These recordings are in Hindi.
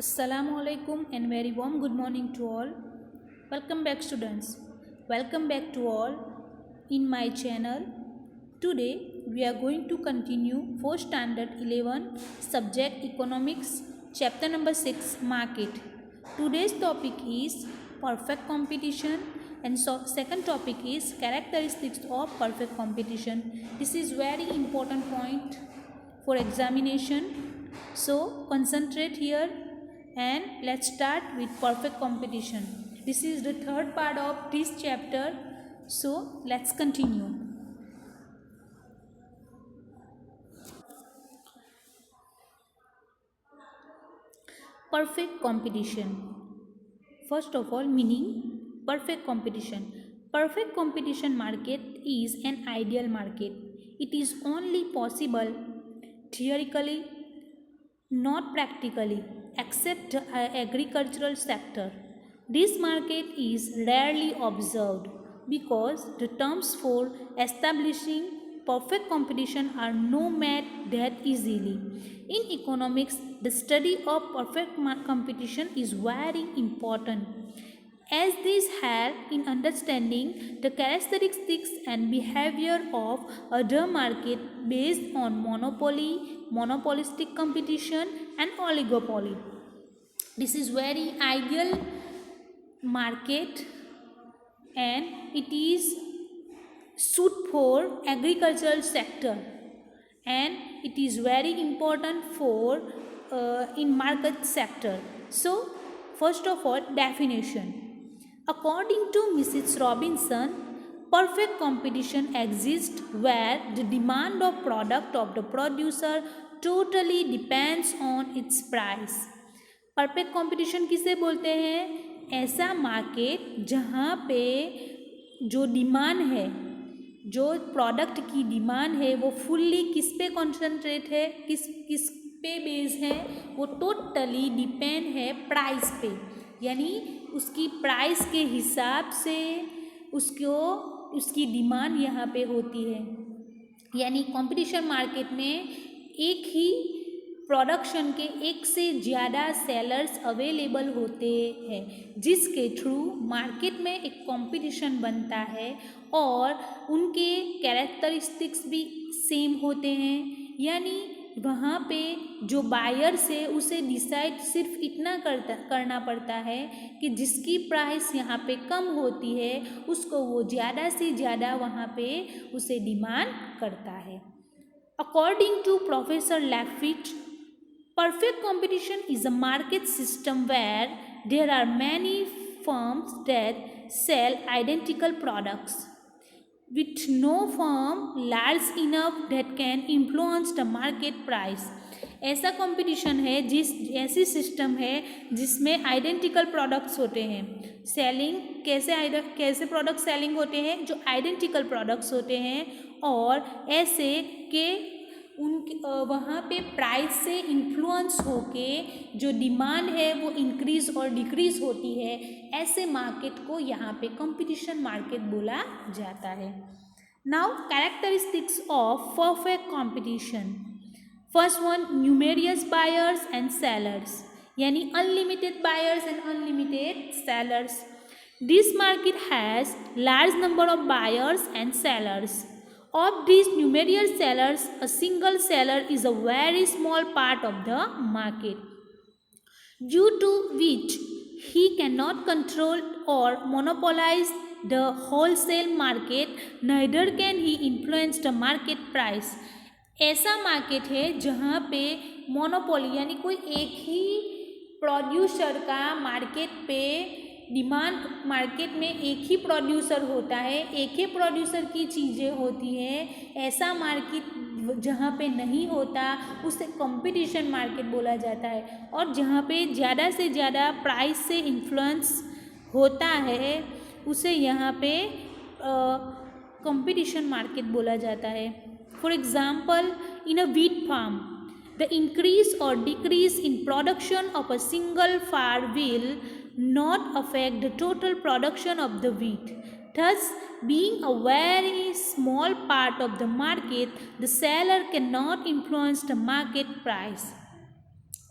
Assalamu alaikum and very warm good morning to all. Welcome back students. Welcome back to all in my channel. Today we are going to continue 4th standard 11 subject economics chapter number 6 market. Today's topic is perfect competition and second topic is characteristics of perfect competition. This is very important point for examination. So concentrate here and let's start with perfect competition. This is the third part of this chapter. So let's continue. Perfect competition. First of all, meaning perfect competition. Perfect competition market is an ideal market. It is only possible theoretically, not practically, except the agricultural sector. This market is rarely observed because the terms for establishing perfect competition are not met that easily. In economics, the study of perfect competition is very important as these help in understanding the characteristics and behavior of other market based on monopoly, monopolistic competition and oligopoly. This is very ideal market and it is suit for agricultural sector and it is very important for in market sector. So first of all, definition. According to Mrs. Robinson, perfect competition exists where the demand of product of the producer totally depends on its price. Perfect competition किसे बोलते हैं? ऐसा मार्केट जहाँ पे जो डिमांड है, जो प्रोडक्ट की डिमांड है वो फुल्ली किस पे कॉन्सेंट्रेट है, किस पे बेस है, वो टोटली डिपेंड है प्राइस पे, यानी उसकी प्राइस के हिसाब से उसको उसकी डिमांड यहाँ पे होती है। यानी कंपटीशन मार्केट में एक ही प्रोडक्शन के एक से ज़्यादा सेलर्स अवेलेबल होते हैं जिसके थ्रू मार्केट में एक कंपटीशन बनता है और उनके कैरेक्टरिस्टिक्स भी सेम होते हैं। यानी वहाँ पे जो बायर्स है उसे डिसाइड सिर्फ इतना करना पड़ता है कि जिसकी प्राइस यहाँ पे कम होती है उसको वो ज़्यादा से ज़्यादा वहाँ पे उसे डिमांड करता है। According to professor Lafitte, perfect competition is a market system where there are many firms that sell identical products, with no firm large enough that can influence the market price. ऐसा कंपटीशन है ऐसी सिस्टम है जिसमें आइडेंटिकल प्रोडक्ट्स होते हैं। सेलिंग कैसे प्रोडक्ट सेलिंग होते हैं? जो आइडेंटिकल प्रोडक्ट्स होते हैं और ऐसे के वहाँ पे प्राइस से इन्फ्लुएंस होके जो डिमांड है वो इंक्रीज और डिक्रीज होती है। ऐसे मार्केट को यहाँ पे कंपटीशन मार्केट बोला जाता है। Now characteristics of perfect competition. First one, numerous buyers and sellers, यानी unlimited buyers and unlimited sellers. This market has large number of buyers and sellers. Of these numerous sellers, a single seller is a very small part of the market, due to which he cannot control or monopolize the wholesale market, neither can he influence the market price. ऐसा मार्केट है जहाँ पे मोनोपोली यानी कोई एक ही प्रोड्यूसर का मार्केट पे डिमांड, मार्केट में एक ही प्रोड्यूसर होता है, एक ही प्रोड्यूसर की चीज़ें होती हैं। ऐसा मार्केट जहाँ पे नहीं होता उसे कंपटीशन मार्केट बोला जाता है। और जहाँ पे ज़्यादा से ज़्यादा प्राइस से इन्फ्लुएंस होता है उसे यहाँ पे कंपटीशन मार्केट बोला जाता है। For example, in a wheat farm, the increase or decrease in production of a single farm will not affect the total production of the wheat. Thus, being a very small part of the market, the seller cannot influence the market price.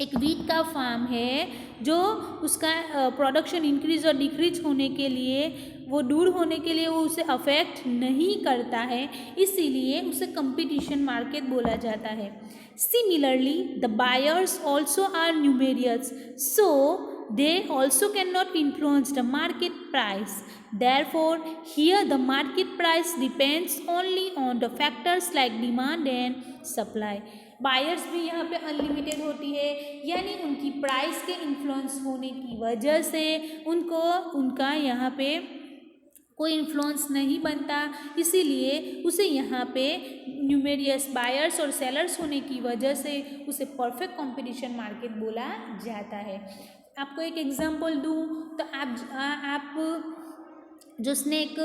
एक वीट का फार्म है जो उसका प्रोडक्शन इंक्रीज और डिक्रीज होने के लिए, वो दूर होने के लिए वो उसे अफेक्ट नहीं करता है, इसीलिए उसे कंपटीशन मार्केट बोला जाता है। Similarly the buyers also are numerous, so they also cannot influence the market price. Therefore, here the market price depends only on the factors like demand and supply. Buyers भी यहाँ पे अनलिमिटेड होती है, यानी उनकी प्राइस के इन्फ्लुएंस होने की वजह से उनको उनका यहाँ पे कोई इन्फ्लुएंस नहीं बनता, इसीलिए उसे यहाँ पे न्यूमेरियस बायर्स और सेलर्स होने की वजह से उसे परफेक्ट कंपटीशन मार्केट बोला जाता है। आपको एक एग्जांपल दूँ तो आप जो स्नैक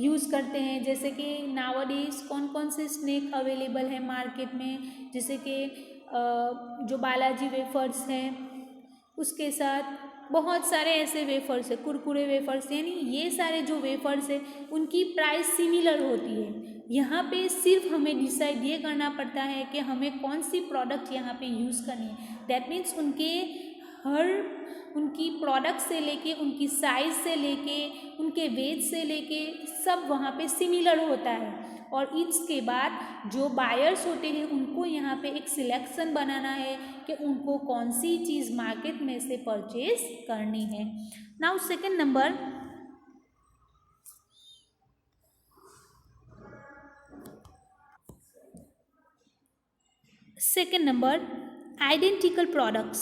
यूज़ करते हैं, जैसे कि नाउअडेज कौन कौन से स्नैक अवेलेबल है मार्केट में, जैसे कि जो बालाजी वेफर्स हैं, उसके साथ बहुत सारे ऐसे वेफर्स है, कुरकुरे वेफर्स, यानी ये सारे जो वेफर्स है उनकी प्राइस सिमिलर होती है। यहाँ पे सिर्फ हमें डिसाइड ये करना पड़ता है कि हमें कौन सी प्रोडक्ट यहाँ पे यूज़ करनी है। दैट मीन्स उनकी प्रोडक्ट से लेके, उनकी साइज़ से लेके, उनके वेट से लेके सब वहाँ पे सिमिलर होता है, और इसके बाद जो बायर्स होते हैं उनको यहाँ पे एक सिलेक्शन बनाना है कि उनको कौन सी चीज़ मार्केट में से परचेज करनी है। Now second number identical products.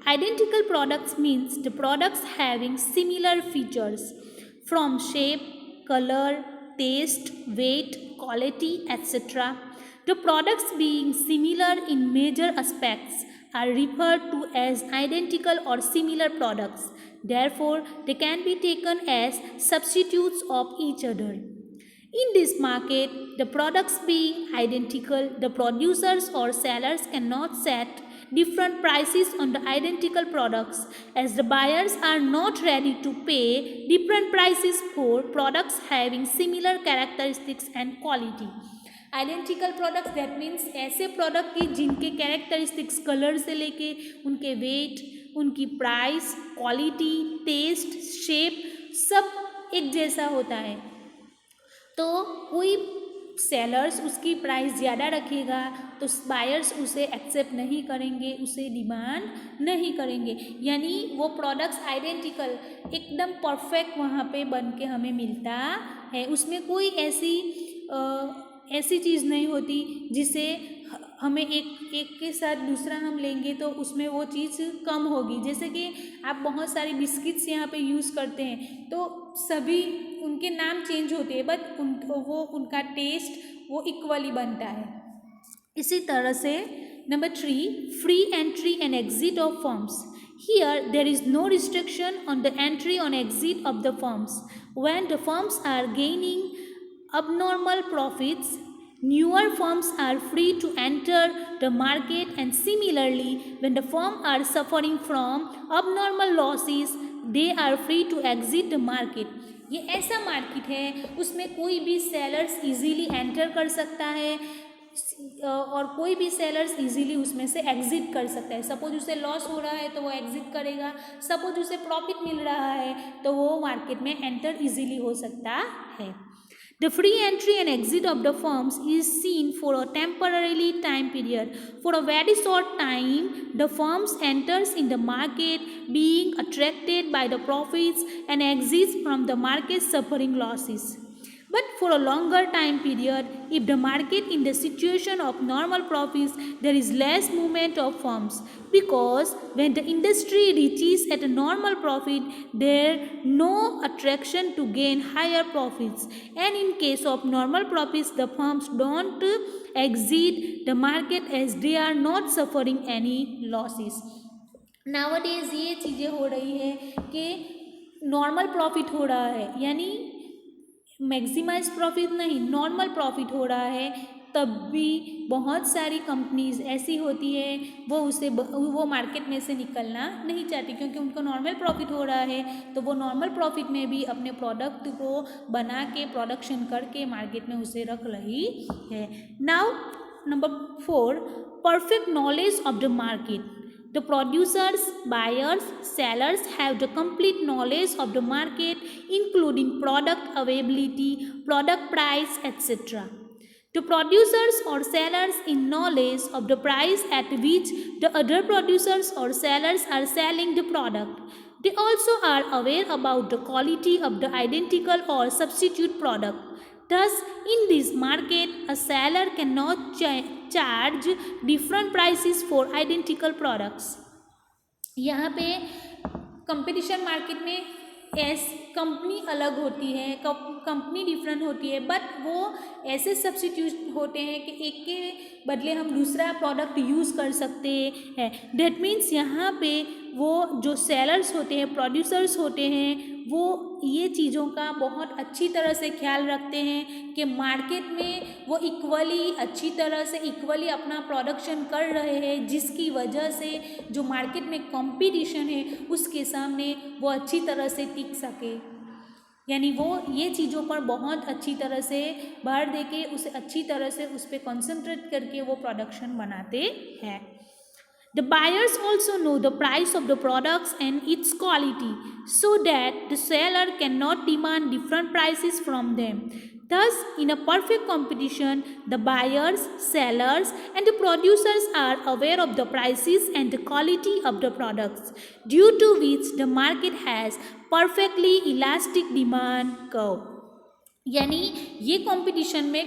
Identical products means the products having similar features from shape, color, taste, weight, quality, etc. The products being similar in major aspects are referred to as identical or similar products. Therefore, they can be taken as substitutes of each other. In this market, the products being identical, the producers or sellers cannot set different prices on the identical products, as the buyers are not ready to pay different prices for products having similar characteristics and quality. Identical products that means ऐसे प्रोडक्ट की जिनके कैरेक्टरिस्टिक्स कलर से लेके उनके वेट, उनकी प्राइस, क्वालिटी, टेस्ट, शेप सब एक जैसा होता है, तो कोई सेलर्स उसकी प्राइस ज़्यादा रखेगा तो बायर्स उसे एक्सेप्ट नहीं करेंगे, उसे डिमांड नहीं करेंगे, यानी वो प्रोडक्ट्स आइडेंटिकल एकदम परफेक्ट वहाँ पे बन के हमें मिलता है, उसमें कोई ऐसी चीज़ नहीं होती जिसे हमें एक के साथ दूसरा हम लेंगे तो उसमें वो चीज़ कम होगी। जैसे कि आप बहुत सारी बिस्किट्स यहाँ पे यूज़ करते हैं तो सभी उनके नाम चेंज होते हैं, बट उनका टेस्ट वो इक्वली बनता है। इसी तरह से number 3, free entry and exit of firms. Here there is no restriction on the entry or exit of the firms. When the firms are gaining abnormal profits, newer firms are free to enter the market, and similarly when the firms are suffering from abnormal losses, they are free to exit the market. ये ऐसा मार्केट है उसमें कोई भी सेलर्स इजीली एंटर कर सकता है और कोई भी सेलर्स इजीली उसमें से एग्जिट कर सकता है। सपोज उसे लॉस हो रहा है तो वो एग्जिट करेगा, सपोज उसे प्रॉफिट मिल रहा है तो वो मार्केट में एंटर इजीली हो सकता है। The free entry and exit of the firms is seen for a temporary time period. For a very short time, the firms enters in the market being attracted by the profits and exits from the market suffering losses. But for a longer time period, if the market in the situation of normal profits, there is less movement of firms, because when the industry reaches at a normal profit, there no attraction to gain higher profits, and in case of normal profits, the firms don't exit the market as they are not suffering any losses. Nowadays ये चीज़ें हो रही है कि नॉर्मल प्रॉफिट हो रहा है, यानी मैक्सिमाइज प्रॉफिट नहीं, नॉर्मल प्रॉफिट हो रहा है, तब भी बहुत सारी कंपनीज ऐसी होती है वो मार्केट में से निकलना नहीं चाहती, क्योंकि उनको नॉर्मल प्रॉफिट हो रहा है तो वो नॉर्मल प्रॉफिट में भी अपने प्रोडक्ट को बना के प्रोडक्शन करके मार्केट में उसे रख रही है। Now number 4, perfect knowledge of the market. The producers, buyers, sellers have the complete knowledge of the market, including product availability, product price, etc. The producers or sellers in knowledge of the price at which the other producers or sellers are selling the product. They also are aware about the quality of the identical or substitute product. Thus, in this market, a seller cannot charge different prices for identical products. यहाँ पे कंपटीशन मार्केट में कंपनी अलग होती है, कंपनी डिफरेंट होती है, बट वो ऐसे सब्सिट्यूट होते हैं कि एक के बदले हम दूसरा प्रोडक्ट यूज़ कर सकते हैं. दैट मीन्स यहाँ पे वो जो सेलर्स होते हैं, प्रोड्यूसर्स होते हैं, वो ये चीज़ों का बहुत अच्छी तरह से ख्याल रखते हैं कि मार्केट में वो इक्वली अच्छी तरह से इक्वली अपना प्रोडक्शन कर रहे हैं, जिसकी वजह से जो मार्केट में कंपटीशन है उसके सामने वो अच्छी तरह से टिक सके. यानी वो ये चीज़ों पर बहुत अच्छी तरह से भार दे के उसे अच्छी तरह से उस पर कॉन्सेंट्रेट करके वो प्रोडक्शन बनाते हैं. The buyers also know the price of the products and its quality, so that the seller cannot demand different prices from them. Thus, in a perfect competition, the buyers, sellers, and the producers are aware of the prices and the quality of the products, due to which the market has perfectly elastic demand curve. यानी ये कंपटीशन में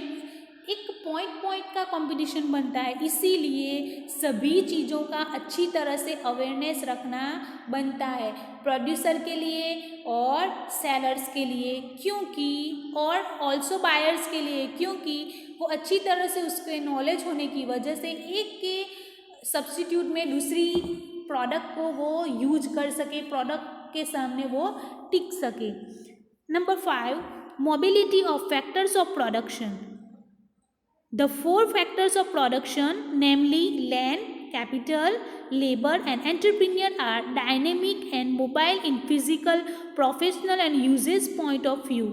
एक पॉइंट का कंपटीशन बनता है, इसीलिए सभी चीज़ों का अच्छी तरह से अवेयरनेस रखना बनता है प्रोड्यूसर के लिए और सेलर्स के लिए, क्योंकि और ऑल्सो बायर्स के लिए, क्योंकि वो अच्छी तरह से उसके नॉलेज होने की वजह से एक के सब्स्टिट्यूट में दूसरी प्रोडक्ट को वो यूज कर सके, प्रोडक्ट के सामने वो टिक सके. Number 5, mobility of factors of production. The 4 factors of production, namely land, capital, labor and entrepreneur, are dynamic and mobile in physical, professional and usage point of view.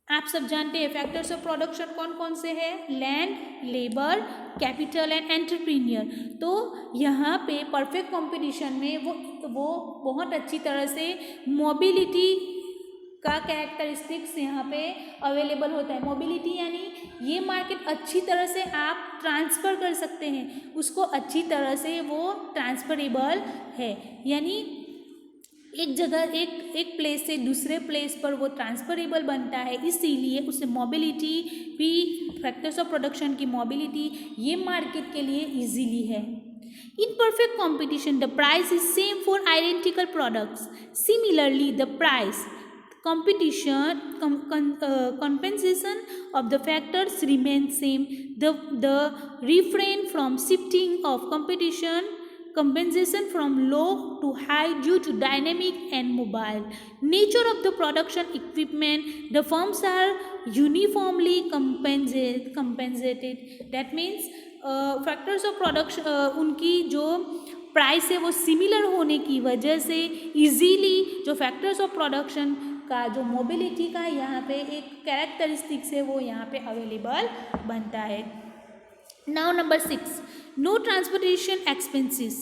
आप सब जानते हैं फैक्टर्स ऑफ प्रोडक्शन कौन कौन से हैं? Land, labour, capital and entrepreneur. तो यहाँ पे परफेक्ट कंपटीशन में वो बहुत अच्छी तरह से मोबिलिटी का कैरेक्टरिस्टिक्स यहाँ पे अवेलेबल होता है. मोबिलिटी यानी ये मार्केट अच्छी तरह से आप ट्रांसफ़र कर सकते हैं, उसको अच्छी तरह से वो ट्रांसफरेबल है, यानी एक जगह एक प्लेस से दूसरे प्लेस पर वो ट्रांसफरेबल बनता है, इसीलिए उसे मोबिलिटी भी फैक्टर्स ऑफ प्रोडक्शन की मोबिलिटी ये मार्केट के लिए इजीली है. In perfect competition, the price is same for identical products. Similarly, the price compensation of the factors remains same. The refrain from shifting of compensation from low to high due to dynamic and mobile nature of the production equipment. The firms are uniformly compensated. That means factors of production उनकी जो प्राइस है वो सिमिलर होने की वजह से इजीली जो फैक्टर्स ऑफ प्रोडक्शन का जो मोबिलिटी का यहाँ पे एक कैरेक्टरिस्टिक्स है वो यहाँ पे अवेलेबल बनता है. Now number 6, no transportation expenses.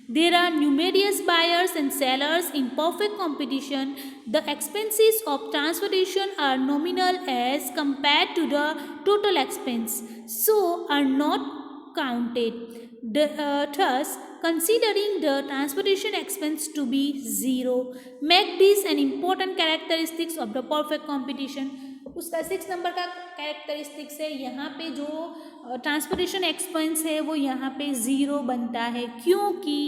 There are numerous buyers and sellers in perfect competition. The expenses of transportation are nominal as compared to the total expense, so are not counted. Thus, considering the transportation expense to be zero, make this an important characteristics of the perfect competition. उसका 6 नंबर का कैरेक्टरिस्टिक्स है, यहाँ पे जो ट्रांसपोर्टेशन एक्सपेंस है वो यहाँ पे ज़ीरो बनता है, क्योंकि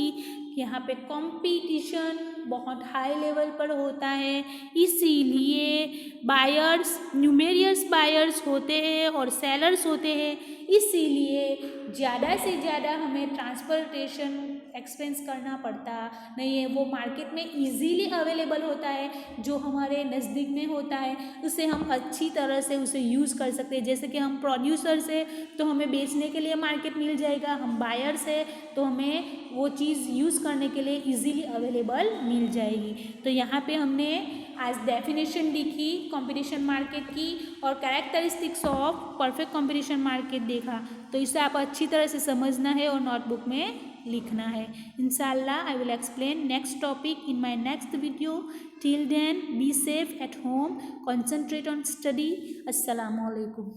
यहाँ पे कंपटीशन बहुत हाई लेवल पर होता है, इसीलिए बायर्स न्यूमेरियस बायर्स होते हैं और सेलर्स होते हैं, इसीलिए ज़्यादा से ज़्यादा हमें ट्रांसपोर्टेशन एक्सपेंस करना पड़ता नहीं है. वो मार्केट में इजीली अवेलेबल होता है, जो हमारे नज़दीक में होता है उसे हम अच्छी तरह से उसे यूज़ कर सकते हैं. जैसे कि हम प्रोड्यूसर से तो हमें बेचने के लिए मार्केट मिल जाएगा, हम बायर से तो हमें वो चीज़ यूज़ करने के लिए इजीली अवेलेबल मिल जाएगी. तो यहाँ पे हमने आज डेफिनेशन देखी कंपटीशन मार्केट की और characteristics of perfect competition market देखा. तो इसे आप अच्छी तरह से समझना है और नोटबुक में लिखना है। इंशाल्लाह I will explain next topic in my next video. Till then be safe at home, concentrate on study. Assalamu alaikum.